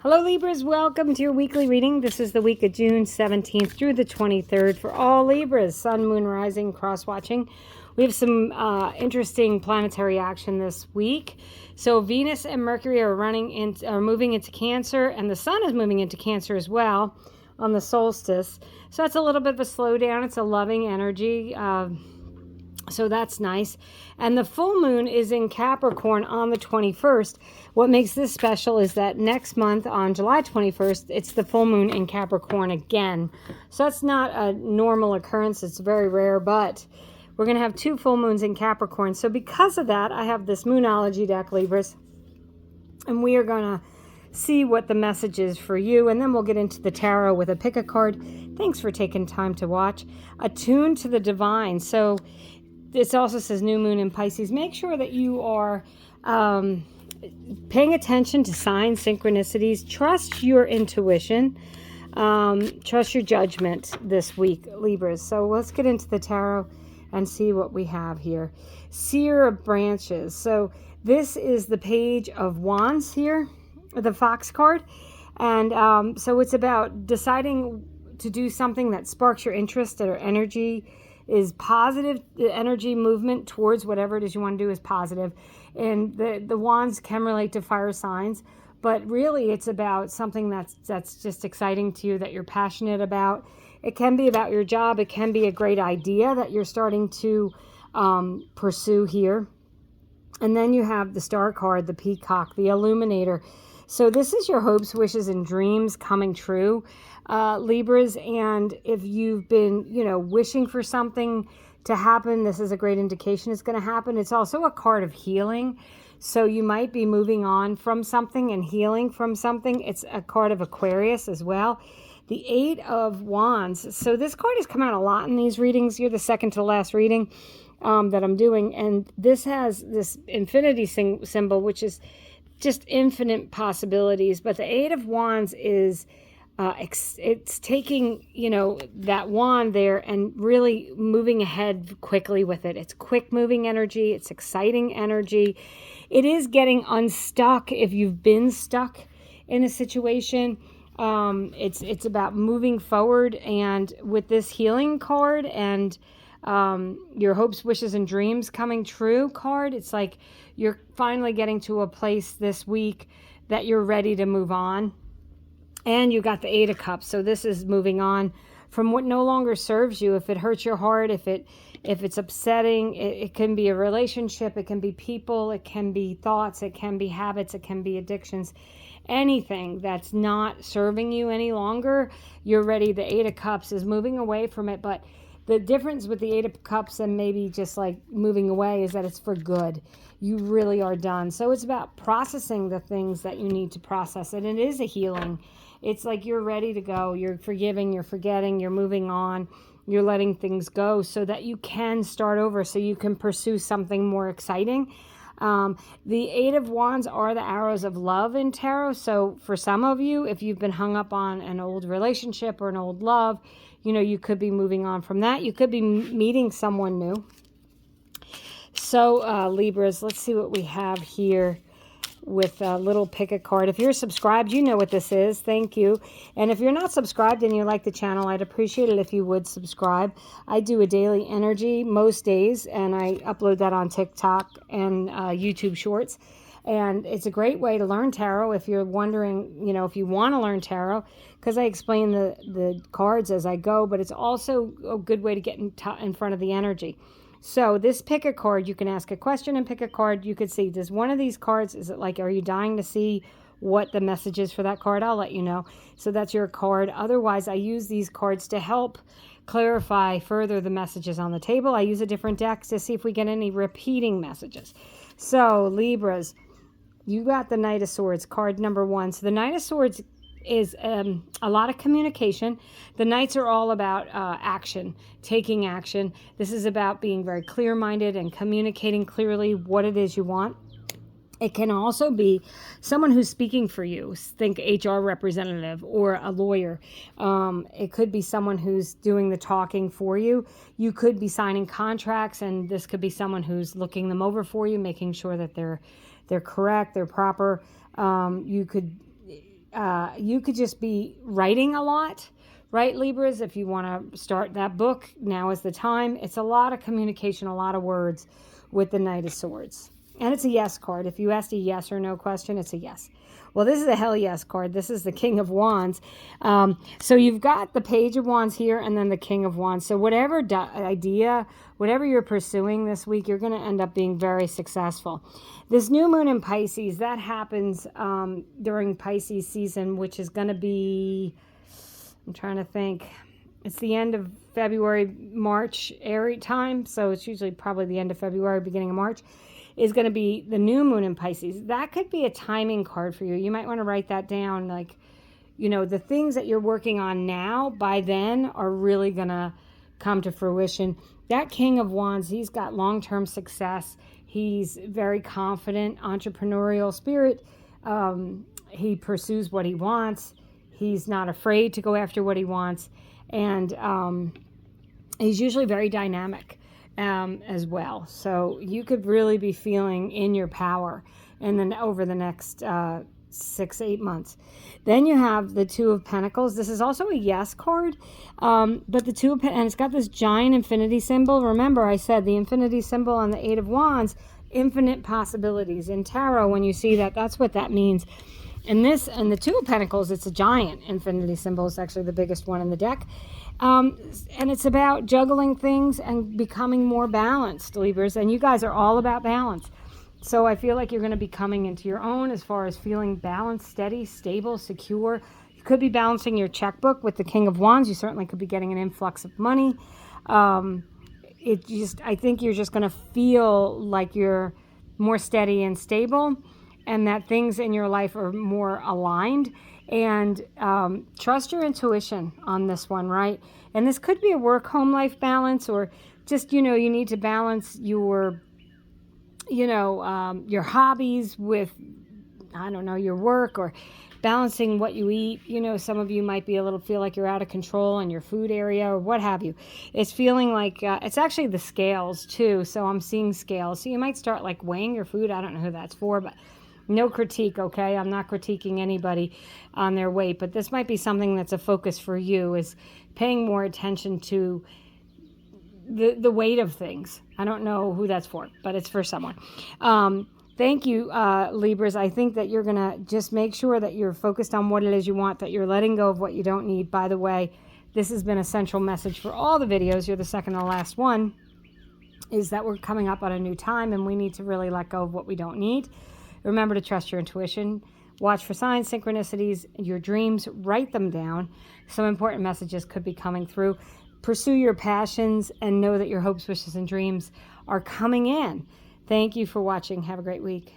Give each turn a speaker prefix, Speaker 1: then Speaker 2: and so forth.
Speaker 1: Hello Libras, welcome to your weekly reading. This is the week of June 17th through the 23rd for all Libras, Sun, Moon, Rising, cross-watching. We have some interesting planetary action this week. So Venus and Mercury are moving into Cancer, and the Sun is moving into Cancer as well on the solstice. So that's a little bit of a slowdown. It's a loving energy. So that's nice. And the full moon is in Capricorn on the 21st. What makes this special is that next month on July 21st, it's the full moon in Capricorn again. So that's not a normal occurrence. It's very rare, but we're going to have two full moons in Capricorn. So because of that, I have this Moonology deck, Libras, and we are going to see what the message is for you, and then we'll get into the tarot with a pick a card. Thanks for taking time to watch. Attuned to the divine. So this also says new moon in Pisces. Make sure that you are paying attention to signs, synchronicities. Trust your intuition. Trust your judgment this week, Libras. So let's get into the tarot and see what we have here. Seer of Branches. So this is the Page of Wands here, the Fox card. And so it's about deciding to do something that sparks your interest or energy, is positive. The energy movement towards whatever it is you want to do is positive. And the wands can relate to fire signs, but really it's about something that's just exciting to you, that you're passionate about. It can be about your job. It can be a great idea that you're starting to pursue here. And then you have the Star card, the Peacock, the Illuminator. So this is your hopes, wishes, and dreams coming true, Libras. And if you've been, wishing for something to happen, this is a great indication it's going to happen. It's also a card of healing. So you might be moving on from something and healing from something. It's a card of Aquarius as well. The Eight of Wands. So this card has come out a lot in these readings. You're the second to last reading that I'm doing. And this has this infinity symbol, which is just infinite possibilities. But the Eight of Wands is it's taking that wand there and really moving ahead quickly with it. It's quick moving energy. It's exciting energy. It is getting unstuck if you've been stuck in a situation. It's about moving forward, and with this healing card and your hopes, wishes, and dreams coming true card, it's like you're finally getting to a place this week that you're ready to move on. And you got the Eight of Cups. So this is moving on from what no longer serves you. If it hurts your heart, if it's upsetting, it can be a relationship, it can be people, it can be thoughts, it can be habits, it can be addictions. Anything that's not serving you any longer, you're ready. The Eight of Cups is moving away from it. But the difference with the Eight of Cups and maybe just like moving away is that it's for good. You really are done. So it's about processing the things that you need to process. And it is a healing. It's like you're ready to go. You're forgiving, you're forgetting, you're moving on. You're letting things go so that you can start over, so you can pursue something more exciting. The Eight of Wands are the arrows of love in tarot. So for some of you, if you've been hung up on an old relationship or an old love, you could be moving on from that. You could be meeting someone new. So Libras, let's see what we have here with a little pick a card. If you're subscribed, you know what this is. Thank you. And if you're not subscribed and you like the channel, I'd appreciate it if you would subscribe. I do a daily energy most days, and I upload that on TikTok and YouTube Shorts. And it's a great way to learn tarot if you're wondering, if you want to learn tarot, because I explain the cards as I go, but it's also a good way to get in front of the energy. So this pick a card, you can ask a question and pick a card. You could see, does one of these cards, is it like, are you dying to see what the message is for that card? I'll let you know. So that's your card. Otherwise, I use these cards to help clarify further the messages on the table. I use a different deck to see if we get any repeating messages. So Libras, you got the Knight of Swords, card number 1. So the Knight of Swords is a lot of communication. The Knights are all about action, taking action. This is about being very clear-minded and communicating clearly what it is you want. It can also be someone who's speaking for you. Think HR representative or a lawyer. It could be someone who's doing the talking for you. You could be signing contracts, and this could be someone who's looking them over for you, making sure that they're correct, they're proper. You could you could just be writing a lot, right, Libras? If you want to start that book, now is the time. It's a lot of communication, a lot of words with the Knight of Swords. And it's a yes card. If you asked a yes or no question, it's a yes. Well, this is a hell yes card. This is the King of Wands. So you've got the Page of Wands here and then the King of Wands. So whatever idea, whatever you're pursuing this week, you're going to end up being very successful. This new moon in Pisces, that happens during Pisces season, which is going to be, I'm trying to think, it's the end of February, March area time. So it's usually probably the end of February, beginning of March, is going to be the new moon in Pisces. That could be a timing card for you. You might want to write that down. Like, you know, the things that you're working on now by then are really going to come to fruition. That King of Wands, he's got long-term success. He's very confident, entrepreneurial spirit. He pursues what he wants. He's not afraid to go after what he wants. And he's usually very dynamic as well. So you could really be feeling in your power and then over the next 6-8 months. Then you have the Two of Pentacles. This is also a yes card, but the Two of Pentacles, and it's got this giant infinity symbol. Remember, I said the infinity symbol on the Eight of Wands, infinite possibilities. In tarot, when you see that, that's what that means. And the Two of Pentacles, it's a giant infinity symbol. It's actually the biggest one in the deck. And it's about juggling things and becoming more balanced, Libras. And you guys are all about balance. So I feel like you're going to be coming into your own as far as feeling balanced, steady, stable, secure. You could be balancing your checkbook with the King of Wands. You certainly could be getting an influx of money. I think you're just going to feel like you're more steady and stable, and that things in your life are more aligned. And trust your intuition on this one, right? And this could be a work-home life balance, or just, you need to balance your, your hobbies with, I don't know, your work, or balancing what you eat. Some of you might be feel like you're out of control in your food area or what have you. It's feeling like, it's actually the scales too. So I'm seeing scales. So you might start like weighing your food. I don't know who that's for, but no critique, okay? I'm not critiquing anybody on their weight, but this might be something that's a focus for you, is paying more attention to the weight of things. I don't know who that's for, but it's for someone. Thank you, Libras. I think that you're going to just make sure that you're focused on what it is you want, that you're letting go of what you don't need. By the way, this has been a central message for all the videos. You're the second to last one, is that we're coming up on a new time and we need to really let go of what we don't need. Remember to trust your intuition. Watch for signs, synchronicities, your dreams. Write them down. Some important messages could be coming through. Pursue your passions and know that your hopes, wishes, and dreams are coming in. Thank you for watching. Have a great week.